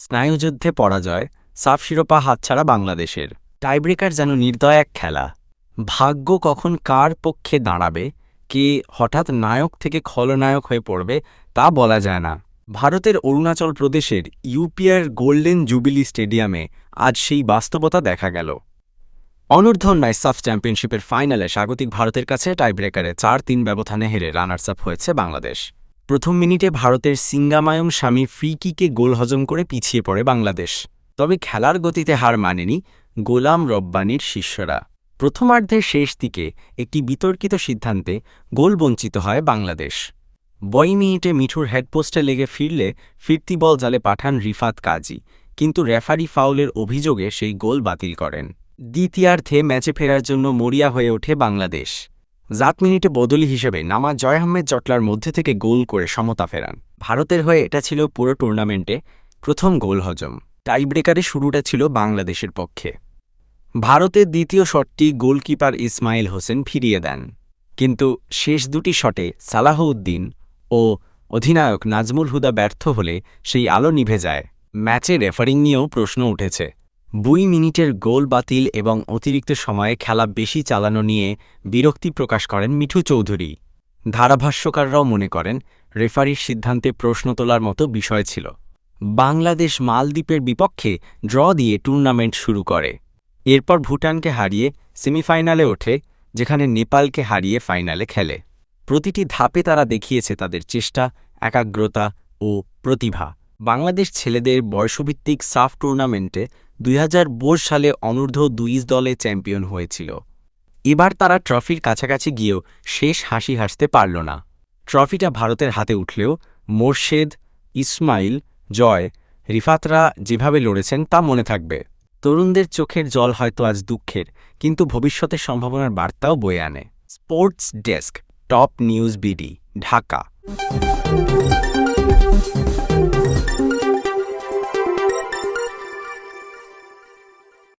স্নায়ুযুদ্ধে পরাজয়, সাফ শিরোপা হাতছাড়া বাংলাদেশের। টাইব্রেকার যেন নির্দয় এক খেলা। ভাগ্য কখন কার পক্ষে দাঁড়াবে, কে হঠাৎ নায়ক থেকে খলনায়ক হয়ে পড়বে, তা বলা যায় না। ভারতের অরুণাচল প্রদেশের ইউপিআর গোল্ডেন জুবিলি স্টেডিয়ামে আজ সেই বাস্তবতা দেখা গেল। অনূর্ধ্ব-19 সাফ চ্যাম্পিয়নশিপের ফাইনালে স্বাগতিক ভারতের কাছে টাইব্রেকারে 4-3 ব্যবধানে হেরে রানার্স আপ হয়েছে বাংলাদেশ। প্রথম মিনিটে ভারতের সিঙ্গামায়ম স্বামী ফ্রি কিকে গোল হজম করে পিছিয়ে পড়ে বাংলাদেশ। তবে খেলার গতিতে হার মানেনি গোলাম রব্বানীর শিষ্যরা। প্রথমার্ধের শেষ দিকে একটি বিতর্কিত সিদ্ধান্তে গোল বঞ্চিত হয় বাংলাদেশ। ২২ মিনিটে মিঠুর হেডপোস্টে লেগে ফিরলে ফিরতি বল জালে পাঠান রিফাত কাজী, কিন্তু রেফারি ফাউলের অভিযোগে সেই গোল বাতিল করেন। দ্বিতীয়ার্ধে ম্যাচে ফেরার জন্য মরিয়া হয়ে ওঠে বাংলাদেশ। ৭ মিনিটে বদলি হিসেবে নামা জয় আহমেদ জটলার মধ্যে থেকে গোল করে সমতা ফেরান। ভারতের হয়ে এটা ছিল পুরো টুর্নামেন্টে প্রথম গোল হজম। টাইব্রেকারে শুরুটা ছিল বাংলাদেশের পক্ষে। ভারতের দ্বিতীয় শটটি গোলকিপার ইসমাইল হোসেন ফিরিয়ে দেন, কিন্তু শেষ দুটি শটে সালাহউদ্দিন ও অধিনায়ক নাজমুল হুদা ব্যর্থ হলে সেই আলো নিভে যায়। ম্যাচে রেফারিং নিয়েও প্রশ্ন উঠেছে। ২ মিনিটের গোল বাতিল এবং অতিরিক্ত সময়ে খেলা বেশি চালানো নিয়ে বিরক্তি প্রকাশ করেন মিঠু চৌধুরী। ধারাভাষ্যকাররাও মনে করেন রেফারির সিদ্ধান্তে প্রশ্ন তোলার মতো বিষয় ছিল। বাংলাদেশ মালদ্বীপের বিপক্ষে ড্র দিয়ে টুর্নামেন্ট শুরু করে। এরপর ভুটানকে হারিয়ে সেমিফাইনালে ওঠে, যেখানে নেপালকে হারিয়ে ফাইনালে খেলে। প্রতিটি ধাপে তারা দেখিয়েছে তাদের চেষ্টা, একাগ্রতা ও প্রতিভা। বাংলাদেশ ছেলেদের বয়সভিত্তিক সাফ টুর্নামেন্টে ২০২২ সালে অনূর্ধ্ব-২০ দলে চ্যাম্পিয়ন হয়েছিল। এবার তারা ট্রফির কাছাকাছি গিয়েও শেষ হাসি হাসতে পারল না। ট্রফিটা ভারতের হাতে উঠলেও মোর্শেদ, ইসমাইল, জয়, রিফাতরা যেভাবে লড়েছেন তা মনে থাকবে। তরুণদের চোখের জল হয়তো আজ দুঃখের, কিন্তু ভবিষ্যতের সম্ভাবনার বার্তাও বয়ে আনে। Sports desk, top news BD, Dhaka.